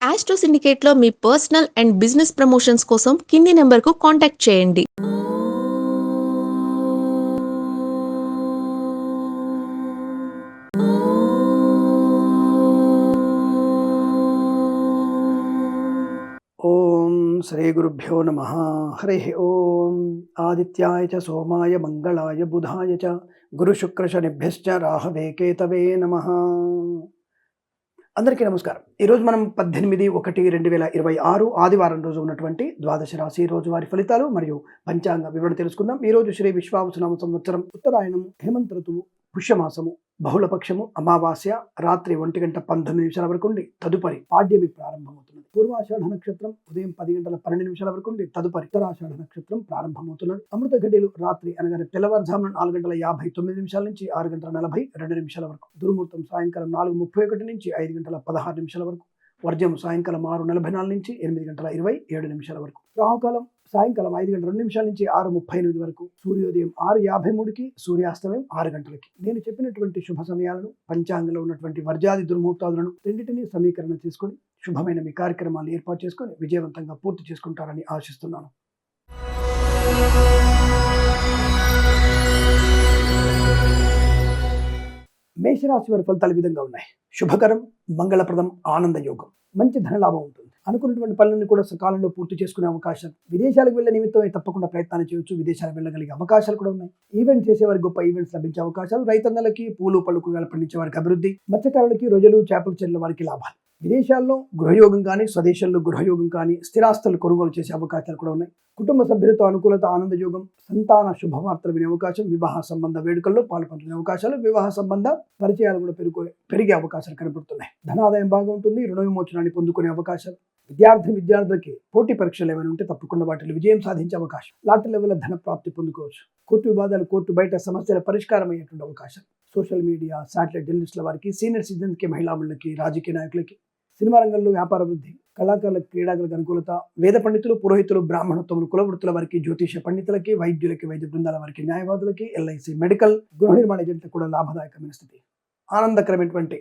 Astro సిండికేట్లో మీ personal and business promotions కోసం కింది నెంబర్కు కాంటాక్ట్ చేయండి. ఓం శ్రీ గురుభ్యో నమ. హరి ఓం. ఆదిత్యాయ చ సోమాయ మంగళాయ బుధాయ చ గురుశుక్రశనిభ్యశ్చ రాహవే కేతవే నమ. అందరికీ నమస్కారం. ఈరోజు మనం 18/1/2026 ఆదివారం రోజు ఉన్నటువంటి ద్వాదశ రాశి రోజువారి ఫలితాలు మరియు పంచాంగ వివరణ తెలుసుకుందాం. ఈరోజు శ్రీ విశ్వావసునామ సంవత్సరం ఉత్తరాయణము, హేమంత ఋతువు, పుష్యమాసము, బహుళపక్షము, అమావాస్య రాత్రి 1:19 వరకు ఉండి తదుపరి పాడ్యమి ప్రారంభమవుతున్నది. పూర్వాషాఢ నక్షత్రం ఉదయం 10:12 వరకు ఉండి తదుపరి ఉత్తరాషాఢ నక్షత్రం ప్రారంభమవుతున్నది. అమృత ఘడియలు రాత్రి అనగా తెల్లవారుజామున 4:59 నుంచి 6:42 వరకు. దుర్ముహూర్తం సాయంకాలం 4:31 నుంచి 5:16 వరకు. వర్జం సాయంకాలం 6:44 నుంచి 8:27 వరకు. రాహుకాలం సాయంకాలం 5:02 నుంచి 6:38 వరకు. సూర్యోదయం 6:53కి, సూర్యాస్తమయం 6 గంటలకి. నేను చెప్పినటువంటి శుభ సమయాలను, పంచాంగంలో ఉన్నటువంటి వర్జాది దుర్ముహూర్తాలను రెండింటినీ సమీకరణ చేసుకుని శుభమైన మీ కార్యక్రమాలు ఏర్పాటు చేసుకుని విజయవంతంగా పూర్తి చేసుకుంటారని ఆశిస్తున్నాను. మేషరాశి వారి ఫలితాలు ఈ విధంగా ఉన్నాయి. శుభకరం, మంగళప్రదం, ఆనందయోగం. మంచి ధనలాభం ఉంటుంది. అనుకున్నటువంటి పనులను కూడా సకాలంలో పూర్తి చేసుకునే అవకాశం. విదేశాలకు వెళ్లే నిమిత్తమే తప్పకుండా ప్రయత్నాలు చేయొచ్చు. విదేశాలకు వెళ్ళగలిగే అవకాశాలు కూడా ఉన్నాయి. ఈవెంట్ చేసేవారికి గొప్ప ఈవెంట్స్ లభించే అవకాశాలు. రైతన్నలకి, పూలు పళ్ళు కూరగాయలు పండించే వారికి అభివృద్ధి. మత్స్యకారులకి, రొయ్యలు, చేపలు చెర్ల వారికి లాభాలు. విదేశాల్లో గృహయోగం కానీ, స్వదేశాల్లో గృహయోగం కానీ, స్థిరాస్తులు కొనుగోలు చేసే అవకాశాలు కూడా ఉన్నాయి. కుటుంబ సభ్యులతో అనుకూలత, ఆనందయోగం. సంతాన శుభవార్తలు వినే అవకాశం. వివాహ సంబంధ వేడుకల్లో పాల్పంచుకునే అవకాశాలు. వివాహ సంబంధ పరిచయాలు కూడా పెరిగే అవకాశాలు కనబడుతున్నాయి. ధనాదాయం బాగా ఉంటుంది. రుణ విమోచనాన్ని పొందుకునే అవకాశాలు. విద్యార్థులకి పోటీ పరీక్షలు ఏమైనా ఉంటే తప్పకుండా వాటిలో విజయం సాధించే అవకాశం. లాటరీ లెవెల్ ధన ప్రాప్తి పొందుకోవచ్చు. కోర్టు వివాదాలు, కోర్టు బయట సమస్యల పరిష్కారం అయ్యేటువంటి అవకాశం. సోషల్ మీడియా, శాటిలైట్ జర్నలిస్టుల వారికి, సీనియర్ సిటిజన్స్కి, మహిళామణులకి, రాజకీయ నాయకులకి, సినిమా రంగంలో వ్యాపార వృద్ధి, కళాకారులకు, క్రీడాకులకు అనుకూలత. వేద పండితులు, పురోహితులు, బ్రాహ్మణత్వములు, కులవృత్తుల వారికి, జ్యోతిష పండితులకి, వైద్యులకి, వైద్య బృందాల వారికి, న్యాయవాదులకి, ఎల్ఐసి, మెడికల్, గృహ నిర్మాణ ఏజెంట్లకు కూడా లాభదాయకమైన స్థితి. ఆనందకరమైనటువంటి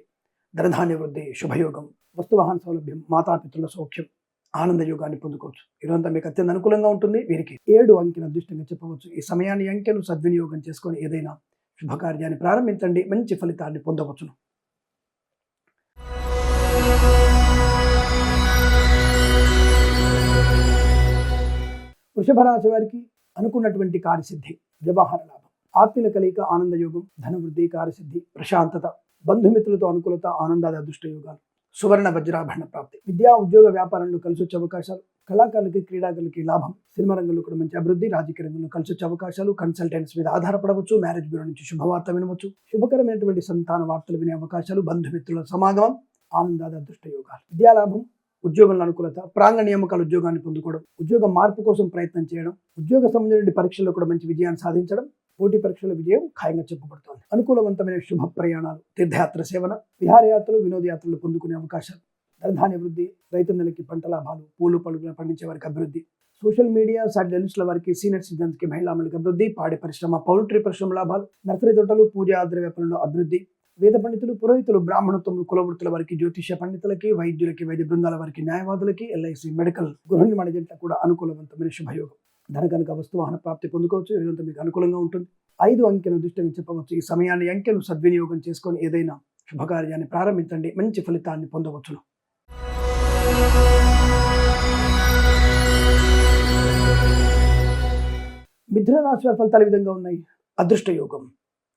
ధనధాన్య వృద్ధి, శుభయోగం, వస్తువాహన సౌలభ్యం, మాతాపితృల సౌఖ్యం, ఆనంద యోగాన్ని పొందుకోవచ్చు. ఈరోజంతా మీకు అత్యంత అనుకూలంగా ఉంటుంది. వీరికి 7 అంకెను అదృష్టంగా చెప్పవచ్చు. ఈ సమయాన్ని, అంకెను సద్వినియోగం చేసుకొని ఏదైనా శుభకార్యాన్ని ప్రారంభించండి. మంచి ఫలితాన్ని పొందవచ్చును. వృషభ రాశి వారికి అనుకున్నటువంటి కార్యసిద్ధి, వ్యవహార లాభం, ఆత్మీయుల కలయిక, ఆనందయోగం, ధనవృద్ధి, కార్యసిద్ధి, ప్రశాంతత, బంధుమిత్రులతో అనుకూలత, ఆనందాది అదృష్ట యోగాలు, సువర్ణ వజ్రాభరణ ప్రాప్తి. విద్యా, ఉద్యోగ, వ్యాపారంలో కలిసి వచ్చే అవకాశాలు. కళాకారులకి, క్రీడాకులకి లాభం. సినిమా రంగంలో కూడా మంచి అభివృద్ధి. రాజకీయ రంగంలో కలిసి వచ్చే అవకాశాలు. కన్సల్టెంట్స్ మీద ఆధారపడవచ్చు. మ్యారేజ్ బ్యూరో నుంచి శుభవార్త వినవచ్చు. శుభకరమైనటువంటి సంతాన వార్తలు వినే అవకాశాలు. బంధుమిత్రుల సమాగమం, ఆనందాది అదృష్ట యోగాలు. విద్యాలాభం, ఉద్యోగంలో అనుకూలత, ప్రాంగణ నియామకాల ఉద్యోగాన్ని పొందుకోవడం, ఉద్యోగ మార్పు కోసం ప్రయత్నం చేయడం, ఉద్యోగ సంబంధించిన పరీక్షల్లో కూడా మంచి విజయాన్ని సాధించడం, పోటీ పరీక్షల విజయం ఖాయంగా చెప్పబడుతోంది. అనుకూలవంతమైన శుభ ప్రయాణాలు, తీర్థయాత్ర సేవన, విహారయాత్రలు, వినోదయాత్రలు పొందుకునే అవకాశాలు. ధనధాన్య వృద్ధి, రైతన్నలకి పంట లాభాలు, పూలు పలుగులు పండించే వారికి అభివృద్ధి. సోషల్ మీడియా, జర్నలిస్టుల వారికి, సీనియర్ సిటిజన్స్కి, మహిళామణులకి అభివృద్ధి. పాడి పరిశ్రమ, పౌల్ట్రీ పరిశ్రమ లాభాలు. నర్సరీ తోటలు, పూజా ద్రవ్యాపారంలో అభివృద్ధి. వేద పండితులు, పురోహితులు, బ్రాహ్మణత్వములు, కులవృత్తుల వారికి, జ్యోతిష పండితులకి, వైద్యులకి, వైద్య బృందాల వారికి, న్యాయవాదులకి, ఎల్ఐసి, మెడికల్, గృహ నిర్మాణ ఏజెంట్లకు కూడా అనుకూలవంతమైన శుభయోగం. ధన కనుక వస్తువాహన ప్రాప్తి పొందుకోవచ్చు. ఇదంతా మీకు అనుకూలంగా ఉంటుంది. 5 అంకెను దృష్టిని చెప్పవచ్చు. ఈ సమయాన్ని, అంకెను సద్వినియోగం చేసుకొని ఏదైనా శుభకార్యాన్ని ప్రారంభించండి. మంచి ఫలితాన్ని పొందవచ్చును. మిథున రాశి వారి ఫలితాలు ఈ విధంగా ఉన్నాయి. అదృష్ట యోగం,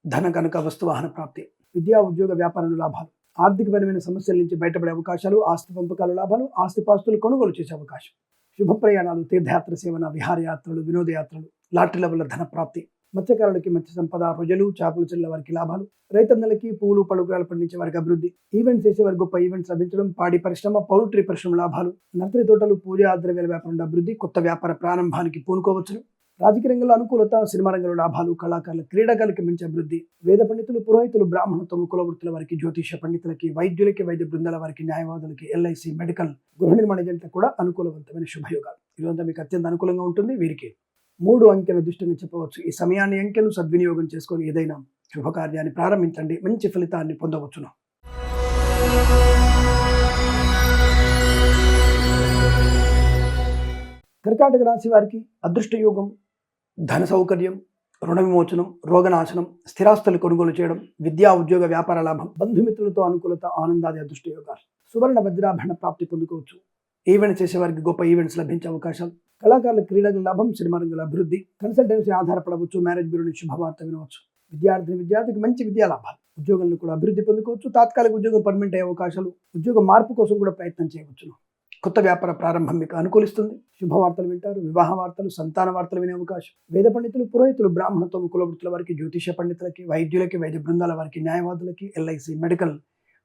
ధన కనుక వస్తువాహన ప్రాప్తి, విద్యా, ఉద్యోగ, వ్యాపారంలో లాభాలు, ఆర్థికపరమైన సమస్యల నుంచి బయటపడే అవకాశాలు, ఆస్తి పంపకాలు లాభాలు, ఆస్తిపాస్తులు కొనుగోలు చేసే అవకాశం. శుభ ప్రయాణాలు, తీర్థయాత్ర సేవన, విహారయాత్రలు, వినోదయాత్రలు, లాటరీ లెవెల్ ధన ప్రాప్తి. మత్స్యకారులకి మత్స్య సంపద, రొయ్యలు, చేపలు చెల్ల వారికి లాభాలు. రైతన్నలకి, పూలు పలుకురాలు పండించే వారికి అభివృద్ధి. ఈవెంట్స్ చేసే వారికి గొప్ప ఈవెంట్స్ లభించడం. పాడి పరిశ్రమ, పౌల్ట్రీ పరిశ్రమ లాభాలు. నర్సరీ తోటలు, పూజా ద్రవ్యాల వ్యాపారంలో అభివృద్ధి. కొత్త వ్యాపార ప్రారంభానికి పూనుకోవచ్చును. రాజకీయ రంగంలో అనుకూలత, సినిమా రంగంలో లాభాలు, కళాకారుల, క్రీడాకారులకి మంచి అభివృద్ధి. వేద పండితులు, పురోహితులు, బ్రాహ్మణత్వం, కులవృత్తుల వారికి, జ్యోతిష పండితులకి, వైద్యులకి, వైద్య బృందాల వారికి, న్యాయవాదులకి, ఎల్ఐసి, మెడికల్, గృహ నిర్మాణ ఏజెంట్లకు కూడా అనుకూలవంతమైన శుభయోగాలు. ఇదంతా మీకు అత్యంత అనుకూలంగా ఉంటుంది. వీరికి 3 అంకెను దృష్టిని చెప్పవచ్చు. ఈ సమయాన్ని, అంకెను సద్వినియోగం చేసుకొని ఏదైనా శుభకార్యాన్ని ప్రారంభించండి. మంచి ఫలితాన్ని పొందవచ్చును. కర్కాటక రాశి వారికి అదృష్ట యోగం, ధన సౌకర్యం, రుణ విమోచనం, రోగనాశనం, స్థిరాస్తులు కొనుగోలు చేయడం, విద్యా ఉద్యోగ వ్యాపార లాభం, బంధుమిత్రులతో అనుకూలత, ఆనందాది అదృష్ట యోగాలు. సువర్ణ వజ్రాభరణ ప్రాప్తి పొందుకోవచ్చు. ఈవెంట్స్ చేసేవారికి గొప్ప ఈవెంట్స్ లభించే అవకాశాలు, కళాకారుల క్రీడల లాభం, సినిమా రంగుల అభివృద్ధి, కన్సల్టెన్సీ ఆధారపడవచ్చు, మ్యారేజ్ బ్యూరో నుంచి శుభవార్త వినవచ్చు. విద్యార్థికి మంచి విద్యా లాభాలు, ఉద్యోగంలో కూడా అభివృద్ధి పొందుకోవచ్చు. తాత్కాలిక ఉద్యోగం పర్మనెంట్ అయ్యే అవకాశాలు, ఉద్యోగ మార్పు కోసం కూడా ప్రయత్నం చేయవచ్చును. కొత్త వ్యాపార ప్రారంభం మీకు అనుకూలిస్తుంది. శుభవార్తలు వింటారు. వివాహ వార్తలు, సంతాన వార్తలు వినే అవకాశం. వేద పండితులు, పురోహితులు, బ్రాహ్మణత్వం, కులవృత్తుల వారికి, జ్యోతిష పండితులకి, వైద్యులకి, వైద్య బృందాల వారికి, న్యాయవాదులకి, ఎల్ఐసి, మెడికల్,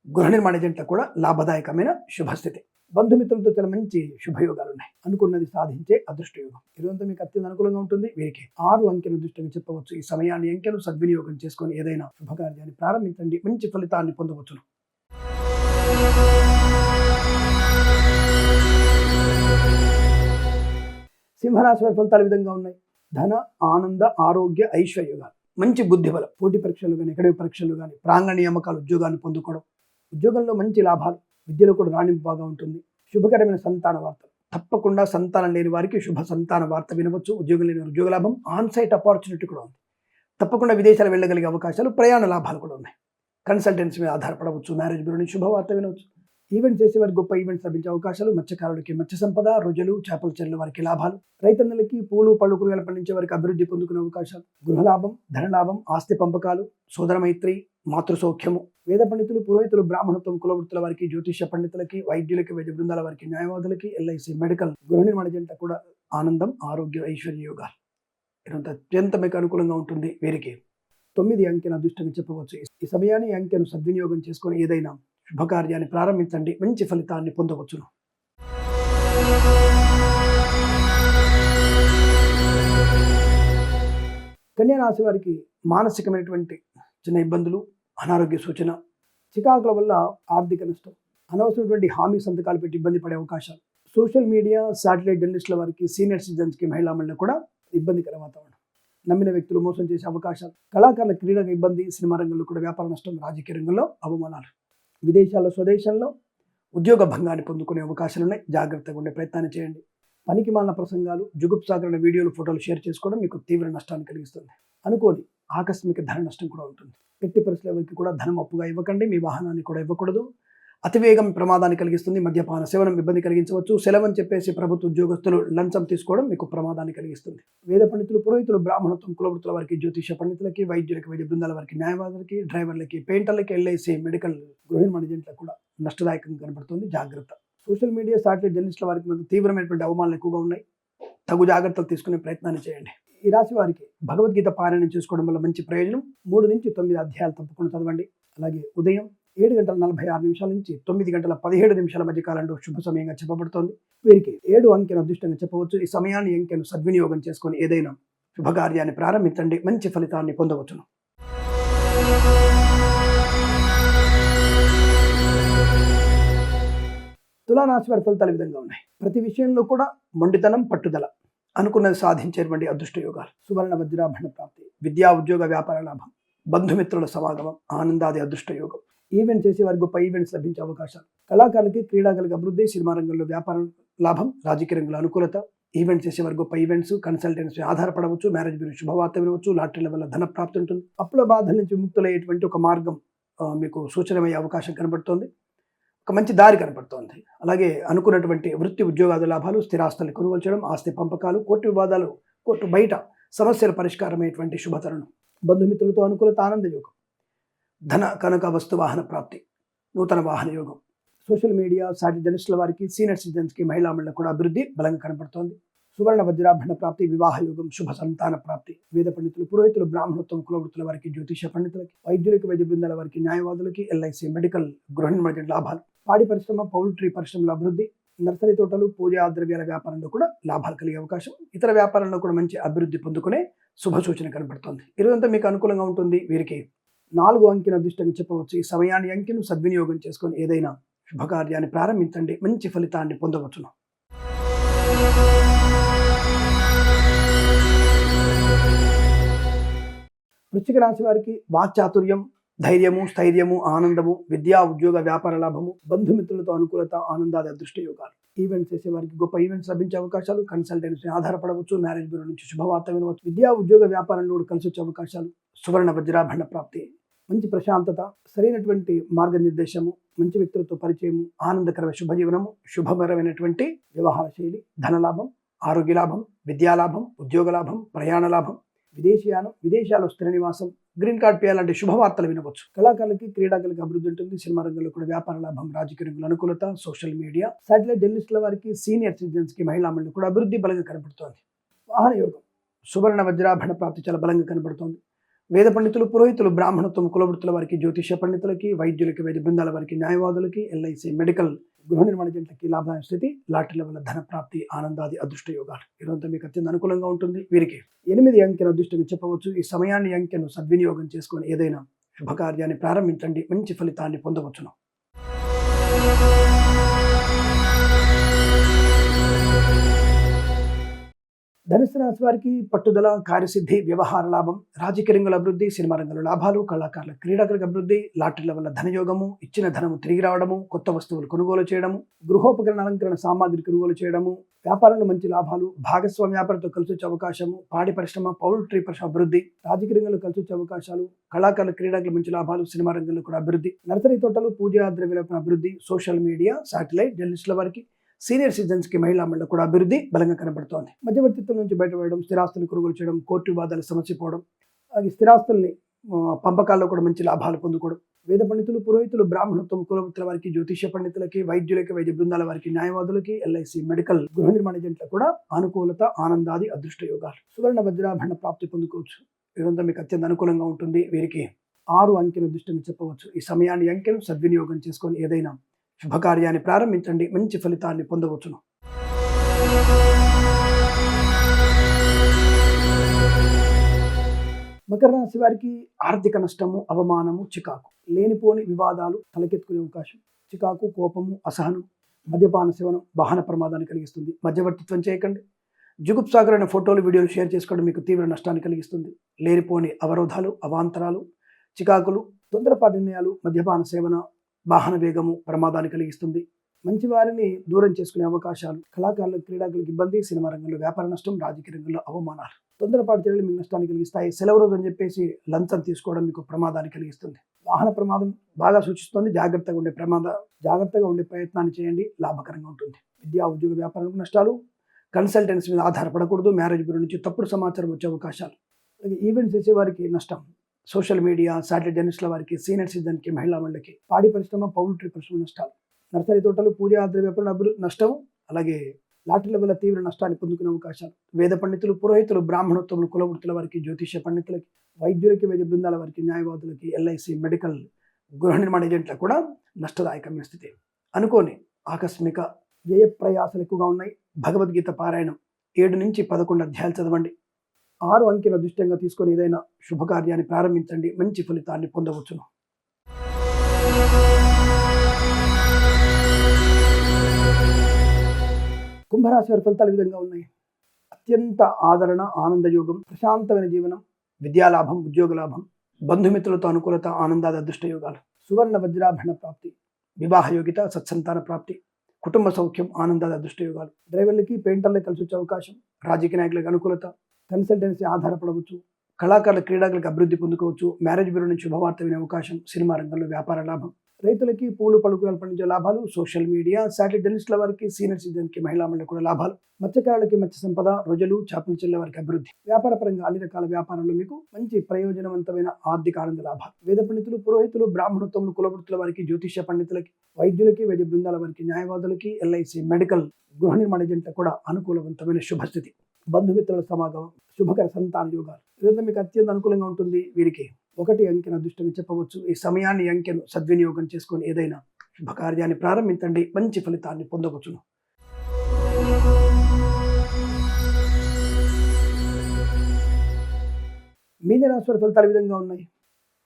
గృహ నిర్మాణ ఏజెంట్లకు కూడా లాభదాయకమైన శుభస్థితి. బంధుమిత్రులతో చాలా మంచి శుభయోగాలు ఉన్నాయి. అనుకున్నది సాధించే అదృష్ట యోగం. ఇదంతా మీకు అత్యంత అనుకూలంగా ఉంటుంది. వీరికి 6 అంకెను దృష్టిని చెప్పవచ్చు. ఈ సమయాన్ని అంకెను సద్వినియోగం చేసుకొని ఏదైనా శుభకార్యాన్ని ప్రారంభించండి, మంచి ఫలితాన్ని పొందవచ్చును. సింహరాశి వారి ఫలితాలు ఈ విధంగా ఉన్నాయి. ధన, ఆనంద, ఆరోగ్య, ఐశ్వర్యోగాలు, మంచి బుద్ధి బలం, పోటీ పరీక్షలు కానీ, అకాడమిక్ పరీక్షలు కానీ, ప్రాంగణ నియామకాలు, ఉద్యోగాన్ని పొందుకోవడం, ఉద్యోగంలో మంచి లాభాలు, విద్యలో కూడా రాణింపు బాగా ఉంటుంది. శుభకరమైన సంతాన వార్తలు, తప్పకుండా సంతానం లేని వారికి శుభ సంతాన వార్త వినవచ్చు. ఉద్యోగం లేని ఉద్యోగ లాభం, ఆన్సైట్ ఆపర్చునిటీ కూడా ఉంది. తప్పకుండా విదేశాలు వెళ్ళగలిగే అవకాశాలు, ప్రయాణ లాభాలు కూడా ఉన్నాయి. కన్సల్టెన్సీ మీద ఆధారపడవచ్చు, మ్యారేజ్ బ్యూరో నుంచి శుభవార్త వినవచ్చు. ఈవెంట్స్ చేసేవారికి గొప్ప ఈవెంట్స్ లభించే అవకాశాలు, మత్స్యకారులకి మత్స్య సంపద, రోజులు, చేపల చెరువుల వారికి లాభాలు, రైతన్నలకి పూలు, పళ్ళు, కూరగాయలు పండించే వారికి అభివృద్ధి పొందుకునే అవకాశాలు, గృహలాభం, ధనలాభం, ఆస్తి పంపకాలు, సోదర మైత్రి, మాతృ సౌఖ్యము. వేద పండితులు, పురోహితులు, బ్రాహ్మణత్వం, కులవృత్తుల వారికి, జ్యోతిష పండితులకి, వైద్యులకి, వైద్య బృందాల వారికి, న్యాయవాదులకి, ఎల్ఐసి, మెడికల్, గృహ నిర్మాణ ఏజెంట్లకు కూడా ఆనందం, ఆరోగ్య, ఐశ్వర్య యోగాలు. ఇదంతా అత్యంత మీకు అనుకూలంగా ఉంటుంది. వీరికి 9 అంకెను అదృష్టంగా చెప్పవచ్చు. ఈ సమయాన్ని అంకెను సద్వినియోగం చేసుకొని ఏదైనా శుభకార్యాన్ని ప్రారంభించండి, మంచి ఫలితాన్ని పొందవచ్చును. కన్యా రాశి వారికి మానసికమైనటువంటి చిన్న ఇబ్బందులు, అనారోగ్య సూచన, చికాకుల వల్ల ఆర్థిక నష్టం, అనవసరమైనటువంటి హామీ సంతకాలు పెట్టి ఇబ్బంది పడే అవకాశాలు, సోషల్ మీడియా, శాటిలైట్ జర్నలిస్టుల వారికి, సీనియర్ సిటిజన్స్కి, మహిళా మండలి కూడా ఇబ్బందికర వాతావరణం, నమ్మిన వ్యక్తులు మోసం చేసే అవకాశాలు, కళాకారుల క్రీడకు ఇబ్బంది, సినిమా రంగంలో కూడా వ్యాపార నష్టం, రాజకీయ రంగంలో అవమానాలు, విదేశాల్లో, స్వదేశాల్లో ఉద్యోగ భంగాన్ని పొందుకునే అవకాశాలు ఉన్నాయి. జాగ్రత్తగా ఉండే ప్రయత్నాన్ని చేయండి. పనికి మాలిన ప్రసంగాలు, జుగుప్సాకరణ వీడియోలు, ఫోటోలు షేర్ చేసుకోవడం మీకు తీవ్ర నష్టాన్ని కలిగిస్తుంది. అనుకోని ఆకస్మిక ధన నష్టం కూడా ఉంటుంది. ఎట్టి పరిస్థితుల ఎవరికి కూడా ధనం అప్పుగా ఇవ్వకండి. మీ వాహనాన్ని కూడా ఇవ్వకూడదు. అతివేగం ప్రమాదాన్ని కలిగిస్తుంది. మద్యపాన సేవనం ఇబ్బంది కలిగించవచ్చు. సెలవని చెప్పేసి ప్రభుత్వ ఉద్యోగస్తులు లంచం తీసుకోవడం మీకు ప్రమాదాన్ని కలిగిస్తుంది. వేద పండితులు, పురోహితులు, బ్రాహ్మణత్వం, కులవృత్తుల వారికి, జ్యోతిష పండితులకి, వైద్యులకి, వైద్య బృందాల వారికి, న్యాయవాదులకి, డ్రైవర్లకి, పెయింటర్లకి, ఎల్ఐసి, మెడికల్, గృహ నిర్మాణ ఏజెంట్లకు కూడా నష్టదాయకంగా కనబడుతుంది. జాగ్రత్త. సోషల్ మీడియా, శాటిలైట్ జర్నలిస్టుల వారికి మధ్య తీవ్రమైనటువంటి అవమానాలు ఎక్కువగా ఉన్నాయి. తగు జాగ్రత్తలు తీసుకునే ప్రయత్నాన్ని చేయండి. ఈ రాశి వారికి భగవద్గీత పారాయణం చేసుకోవడం వల్ల మంచి ప్రయోజనం. 3 నుంచి 9 అధ్యాయాలు తప్పకుండా చదవండి. అలాగే ఉదయం 7:46 నుంచి 9:17 మధ్య కాలంలో శుభ సమయంగా చెప్పబడుతోంది. వీరికి 7 అంకెను అదృష్టంగా చెప్పవచ్చు. ఈ సమయాన్ని అంకెను సద్వినియోగం చేసుకొని ఏదైనా శుభకార్యాన్ని ప్రారంభించండి, మంచి ఫలితాన్ని పొందవచ్చును. తులారాశి వారి ఫలితాలు ఈ విధంగా ఉన్నాయి. ప్రతి విషయంలో కూడా మొండితనం, పట్టుదల, అనుకున్నది సాధించేటువంటి అదృష్ట యోగాలు, సువర్ణ వజ్రాభరణ ప్రాప్తి, విద్యా ఉద్యోగ వ్యాపార లాభం, బంధుమిత్రుల సమాగమం, ఆనందాది అదృష్ట యోగం. ఈవెంట్ చేసే వారికి గొప్ప ఈవెంట్స్ లభించే అవకాశాలు, కళాకారులకి క్రీడాకారులకు అభివృద్ధి, సినిమా రంగంలో వ్యాపార లాభం, రాజకీయ రంగంలో అనుకూలత, ఈవెంట్ చేసే వారికి గొప్ప ఈవెంట్స్, కన్సల్టెన్సీ ఆధారపడవచ్చు, మ్యారేజ్ బ్యూరో శుభవార్త వినవచ్చు, లాటరీల వల్ల ధన ప్రాప్తి ఉంటుంది. అప్పుల బాధల నుంచి విముక్తులయ్యేటువంటి ఒక మార్గం మీకు సూచనమయ్యే అవకాశం కనబడుతోంది. ఒక మంచి దారి కనపడుతోంది. అలాగే అనుకున్నటువంటి వృత్తి, ఉద్యోగాది లాభాలు, స్థిరాస్తులు కొనుగోలు చేయడం, ఆస్తి పంపకాలు, కోర్టు వివాదాలు, కోర్టు బయట సమస్యల పరిష్కారమైనటువంటి శుభతరుణం, బంధుమిత్రులతో అనుకూలత, ఆనంద యోగం, ధన కనక వస్తు వాహన ప్రాప్తి, నూతన వాహన యోగం, సోషల్ మీడియా, సాటి జర్నలిస్టుల వారికి, సీనియర్ సిటిజన్స్కి, మహిళా మండలి కూడా అభివృద్ధి బలంగా కనపడుతోంది. సువర్ణ వజ్రాభరణ ప్రాప్తి, వివాహ యోగం, శుభ సంతాన ప్రాప్తి, వేద పండితులు, పురోహితులు, బ్రాహ్మణత్వం, కులవృత్తుల వారికి, జ్యోతిష పండితులకి, వైద్యులకి, వైద్య బృందాల వారికి, న్యాయవాదులకి, ఎల్ఐసి, మెడికల్, గృహ నిర్మాణ లాభాలు, పాడి పరిశ్రమ, పౌల్ట్రీ పరిశ్రమల అభివృద్ధి, నర్సరీ తోటలు, పూజా ద్రవ్యాల వ్యాపారంలో కూడా లాభాలు కలిగే అవకాశం, ఇతర వ్యాపారంలో కూడా మంచి అభివృద్ధి పొందుకునే శుభ సూచన కనబడుతోంది. ఇరువంతా మీకు అనుకూలంగా ఉంటుంది. వీరికి 4 అంకెను అదృష్టంగా చెప్పవచ్చు. ఈ సమయాన్ని అంకెను సద్వినియోగం చేసుకొని ఏదైనా శుభకార్యాన్ని ప్రారంభించండి, మంచి ఫలితాన్ని పొందవచ్చును. వృశ్చిక రాశి వారికి వాక్చాతుర్యం, ధైర్యము, స్థైర్యము, ఆనందము, విద్యా ఉద్యోగ వ్యాపార లాభము, బంధుమిత్రులతో అనుకూలత, ఆనందాది అదృష్ట యోగాలు. ఈవెంట్స్ చేసే వారికి గొప్ప ఈవెంట్స్ లభించే అవకాశాలు, కన్సల్టెన్సీ ఆధారపడవచ్చు, మ్యారేజ్ బ్యూరో నుంచి శుభవార్త వినవచ్చు, విద్యా ఉద్యోగ వ్యాపారంలో కూడా కలిసి వచ్చే అవకాశాలు, సువర్ణ వజ్రాభరణ ప్రాప్తి, మంచి ప్రశాంతత, సరైనటువంటి మార్గనిర్దేశము, మంచి వ్యక్తులతో పరిచయము, ఆనందకరమైన శుభజీవనము, శుభకరమైనటువంటి వ్యవహార శైలి, ధనలాభం, ఆరోగ్య లాభం, విద్యాలాభం, ఉద్యోగ లాభం, ప్రయాణ లాభం, విదేశీయానం, విదేశాల్లో స్థిర నివాసం, గ్రీన్ కార్డ్ పేయాలంటే శుభవార్తలు వినవచ్చు. కళాకారులకి, క్రీడాకారులకి అభివృద్ధి ఉంటుంది. సినిమా రంగంలో కూడా వ్యాపార లాభం, రాజకీయ రంగంలో అనుకూలత, సోషల్ మీడియా, శాటిలైట్ జర్నలిస్టుల వారికి, సీనియర్ సిటిజన్స్ కి, మహిళా మండలి కూడా అభివృద్ధి బలంగా కనబడుతోంది. వాహన యోగం, సువర్ణ వజ్రాభరణ ప్రాప్తి చాలా బలంగా కనబడుతోంది. వేద పండితులు, పురోహితులు, బ్రాహ్మణత్వం, కులవృత్తుల వారికి, జ్యోతిష పండితులకి, వైద్యులకి, వైద్య బృందాల వారికి, న్యాయవాదులకి, ఎల్ఐసి, మెడికల్, గృహ నిర్మాణ జంటలకి లాభాల స్థితి, లాటరీల వల్ల ధన ప్రాప్తి, ఆనందాది అదృష్ట యోగాలు. ఈరోజు మీకు అత్యంత అనుకూలంగా ఉంటుంది. వీరికి 8 అంకెను అదృష్టంగా చెప్పవచ్చు. ఈ సమయాన్ని, అంకెను సద్వినియోగం చేసుకొని ఏదైనా శుభకార్యాన్ని ప్రారంభించండి, మంచి ఫలితాన్ని పొందవచ్చును. ధనుసు రాశి వారికి పట్టుదల, కార్యసిద్ధి, వ్యవహార లాభం, రాజకీయ రంగంలో అభివృద్ధి, సినిమా రంగంలో లాభాలు, కళాకారుల, క్రీడాకారులకు అభివృద్ధి, లాటరీల వల్ల ధనయోగము, ఇచ్చిన ధనము తిరిగి రావడము, కొత్త వస్తువులు కొనుగోలు చేయడము, గృహోపకరణ అలంకరణ సామాగ్రి కొనుగోలు చేయడము, వ్యాపారంలో మంచి లాభాలు, భాగస్వామ్య వ్యాపారంతో కలిసి వచ్చే అవకాశము, పాడి పరిశ్రమ, పౌల్ట్రీ పరిశ్రమ అభివృద్ధి, రాజకీయ రంగంలో కలిసి వచ్చే అవకాశాలు, కళాకారుల, క్రీడాకులు మంచి లాభాలు, సినిమా రంగంలో కూడా అభివృద్ధి, నర్సరీ తోటలు, పూజా ద్రవ్యాల అభివృద్ధి, సోషల్ మీడియా, శాటిలైట్ జర్నలిస్టుల వారికి, సీనియర్ సిటిజన్స్ కి, మహిళా మండలి కూడా అభివృద్ధి బలంగా కనబడుతోంది. మధ్యవర్తిత్వం నుంచి బయటపడడం, స్థిరాస్తులు కొనుగోలు చేయడం, కోర్టు వివాదాలు సమసిపోవడం, స్థిరాస్తుల్ని పంపకాల్లో కూడా మంచి లాభాలు పొందుకోవడం, వేద పండితులు, పురోహితులు, బ్రాహ్మణత్వం, కులవృత్తుల వారికి, జ్యోతిష పండితులకి, వైద్యులకి, వైద్య బృందాల వారికి, న్యాయవాదులకి, ఎల్ఐసి, మెడికల్, గృహ నిర్మాణ జంటలకు కూడా అనుకూలత, ఆనందాది అదృష్ట యోగాలు. సువర్ణ వజ్రాభరణ ప్రాప్తి పొందుకోవచ్చు. ఇదంతా మీకు అత్యంత అనుకూలంగా ఉంటుంది. వీరికి 6 అంకెను అదృష్టంగా చెప్పవచ్చు. ఈ సమయాన్ని, అంకెను సద్వినియోగం చేసుకొని ఏదైనా శుభకార్యాన్ని ప్రారంభించండి, మంచి ఫలితాన్ని పొందవచ్చును. మకర రాశి వారికి ఆర్థిక నష్టము, అవమానము, చికాకు, లేనిపోని వివాదాలు తలకెత్తుకునే అవకాశం, చికాకు, కోపము, అసహనం, మద్యపాన సేవనం వాహన ప్రమాదాన్ని కలిగిస్తుంది. మధ్యవర్తిత్వం చేయకండి. జుగుప్సాకరమైన ఫోటోలు, వీడియోలు షేర్ చేసుకోవడం మీకు తీవ్ర నష్టాన్ని కలిగిస్తుంది. లేనిపోని అవరోధాలు, అవాంతరాలు, చికాకులు, తొందరపాటు నిర్ణయాలు, మద్యపాన సేవన, వాహన వేగము ప్రమాదాన్ని కలిగిస్తుంది. మంచి వారిని దూరం చేసుకునే అవకాశాలు, కళాకారులకు, క్రీడాకులకు ఇబ్బంది, సినిమా రంగంలో వ్యాపార నష్టం, రాజకీయ రంగంలో అవమానాలు, తొందరపాటు చర్యలు మీకు నష్టాన్ని కలిగిస్తాయి. సెలవు రోజు అని చెప్పేసి లంచం తీసుకోవడం మీకు ప్రమాదాన్ని కలిగిస్తుంది. వాహన ప్రమాదం బాగా సూచిస్తుంది. జాగ్రత్తగా ఉండే ప్రయత్నాన్ని చేయండి, లాభకరంగా ఉంటుంది. విద్యా ఉద్యోగ వ్యాపారాలకు నష్టాలు, కన్సల్టెన్సీ మీద ఆధారపడకూడదు, మ్యారేజ్ బ్యూరో నుంచి తప్పుడు సమాచారం వచ్చే అవకాశాలు, ఈవెంట్స్ చేసే వారికి నష్టం, సోషల్ మీడియా, శాటిలైట్ జర్నలిస్టుల వారికి, సీనియర్ సిటిజన్కి, మహిళా మండలికి, పాడి పరిశ్రమ, పౌల్ట్రీ పరిశ్రమ నష్టాలు, నర్సరీ తోటలు, పూజా ద్రవ్యాపారం అభివృద్ధి నష్టం, అలాగే లాటరీల వల్ల తీవ్ర నష్టాన్ని పొందుకునే అవకాశాలు, వేద పండితులు, పురోహితులు, బ్రాహ్మణత్వం, కులవృత్తుల వారికి, జ్యోతిష పండితులకి, వైద్యులకి, వైద్య బృందాల వారికి, న్యాయవాదులకి, ఎల్ఐసి, మెడికల్, గృహ నిర్మాణ ఏజెంట్లకు కూడా నష్టదాయకమైన స్థితి. అనుకోని ఆకస్మిక వ్యయ ప్రయాసాలు ఎక్కువగా ఉన్నాయి. భగవద్గీత పారాయణం 7 నుంచి 11 అధ్యాయాలు చదవండి. 6 అంకెల అదృష్టంగా తీసుకొని ఏదైనా శుభకార్యాన్ని ప్రారంభించండి, మంచి ఫలితాన్ని పొందవచ్చును. కుంభరాశి వారి ఫలితాలు ఈ విధంగా ఉన్నాయి. అత్యంత ఆదరణ, ఆనందయోగం, ప్రశాంతమైన జీవనం, విద్యాలాభం, ఉద్యోగ లాభం, బంధుమిత్రులతో అనుకూలత, ఆనందాది అదృష్ట యోగాలు, సువర్ణ వజ్రాభరణ ప్రాప్తి, వివాహ యోగిత, సత్సంతాన ప్రాప్తి, కుటుంబ సౌఖ్యం, ఆనందాది అదృష్ట యోగాలు, డ్రైవర్లకి, పెయింటర్లకు కలిసి వచ్చే అవకాశం, రాజకీయ నాయకులకు అనుకూలత, కన్సల్టెన్సీ ఆధారపడవచ్చు, కళాకారుల, క్రీడాకులకు అభివృద్ధి పొందుకోవచ్చు, మ్యారేజ్ బ్యూరో నుంచి శుభవార్త వినే అవకాశం, సినిమా రంగంలో వ్యాపార లాభం, రైతులకి, పూలు పలుకులు పండించే లాభాలు, సోషల్ మీడియా, శాటిలైట్ జర్నలిస్టుల వారికి, సీనియర్ సిటిజన్కి, మహిళా మండలి కూడా లాభాలు, మత్స్యకారులకి మత్స్య సంపద, రోజులు, చేపలు చెల్లె వారికి అభివృద్ధి, వ్యాపార పరంగా అన్ని రకాల వ్యాపారంలో మీకు మంచి ప్రయోజనవంతమైన ఆర్థిక ఆనంద లాభాలు, వేద పండితులు, పురోహితులు, బ్రాహ్మణత్వం, కులవృత్తుల వారికి, జ్యోతిష పండితులకి, వైద్యులకి, వైద్య బృందాల వారికి, న్యాయవాదులకి, ఎల్ఐసి, మెడికల్, గృహ నిర్మాణ ఏజెంట్లకు కూడా అనుకూలవంతమైన శుభస్థితి, బంధుమిత్రుల సమాగమం, శుభకర సంతాన యోగాలు. ఈరోజు మీకు అత్యంత అనుకూలంగా ఉంటుంది. వీరికి 1 అంకెను అదృష్టంగా చెప్పవచ్చు. ఈ సమయాన్ని, అంకెను సద్వినియోగం చేసుకొని ఏదైనా శుభకార్యాన్ని ప్రారంభించండి, మంచి ఫలితాన్ని పొందవచ్చును. మీనరాశి వారి ఫలితాలు ఈ విధంగా ఉన్నాయి.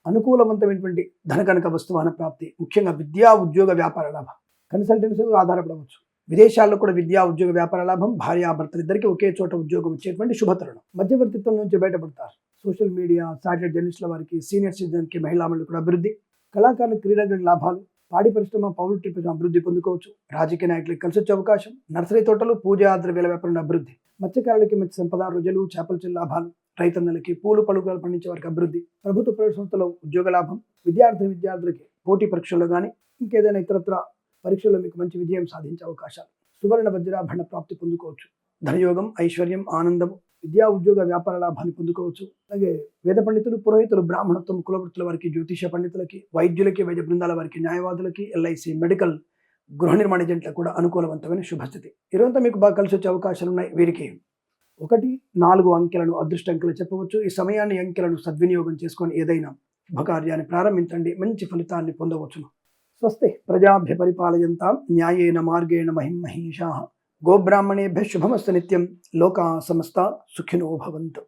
అనుకూలవంతమైనటువంటి ధనకనక వస్తువాహన ప్రాప్తి, ముఖ్యంగా విద్యా ఉద్యోగ వ్యాపార లాభం, కన్సల్టెన్సీ ఆధారపడవచ్చు, విదేశాల్లో కూడా విద్యా ఉద్యోగ వ్యాపార లాభం, భార్యాభర్తలిద్దరికీ ఒకే చోట ఉద్యోగం వచ్చేటువంటి శుభతరుణం. మధ్యవర్తిత్వం నుంచి బయటపడతారు. సోషల్ మీడియా, సాటిలైట్ జర్నలిస్టుల వారికి, సీనియర్ సిటిజన్కి, మహిళామణులు కూడా అభివృద్ధి. కళాకారులు, క్రీడాకారుల లాభాలు. పాడి పరిశ్రమ, పౌల్ట్రీ పరిశ్రమ అభివృద్ధి పొందుకోవచ్చు. రాజకీయ నాయకులకు కలిసి వచ్చే అవకాశం. నర్సరీ తోటలు, పూజా ద్రవ్యాల వ్యాపారంలో అభివృద్ధి. మత్స్యకారులకి మత్స్య సంపద, రొయ్యలు, చేపల చెల్లు లాభాలు. రైతన్నలకి, పూలు పలుకులు పండించే వారికి అభివృద్ధి. ప్రభుత్వ ప్రైవేట్ సంస్థలో ఉద్యోగ లాభం. విద్యార్థులకి పోటీ పరీక్షల్లో కానీ ఇంకేదైనా ఇతరత్ర పరీక్షల్లో మీకు మంచి విజయం సాధించే అవకాశాలు. సువర్ణ వజ్రాభరణ ప్రాప్తి పొందుకోవచ్చు. ధనయోగం, ఐశ్వర్యం, ఆనందం. విద్యా ఉద్యోగ వ్యాపార లాభాన్ని పొందుకోవచ్చు. అలాగే వేద పండితులు, పురోహితులు, బ్రాహ్మణత్వం, కులవృత్తుల వారికి, జ్యోతిష పండితులకి, వైద్యులకి, వైద్య బృందాల వారికి, న్యాయవాదులకి, ఎల్ఐసి, మెడికల్, గృహ నిర్మాణ ఏజెంట్లకు కూడా అనుకూలవంతమైన శుభస్థితి. ఇదంతా మీకు బాగా కలిసి వచ్చే అవకాశాలు ఉన్నాయి. వీరికి 1, 4 అంకెలను అదృష్ట అంకెలు చెప్పవచ్చు. ఈ సమయాన్ని, అంకెలను సద్వినియోగం చేసుకొని ఏదైనా శుభకార్యాన్ని ప్రారంభించండి. మంచి ఫలితాన్ని పొందవచ్చును. స్వస్తి ప్రజాభ్య పరిపాలయంతాం న్యాయేన మార్గేణ మహిమహీషాః. గోబ్రాహ్మణేభ్యः శుభమస్తు నిత్యం. లోకా సమస్తా సుఖినో భవంతు.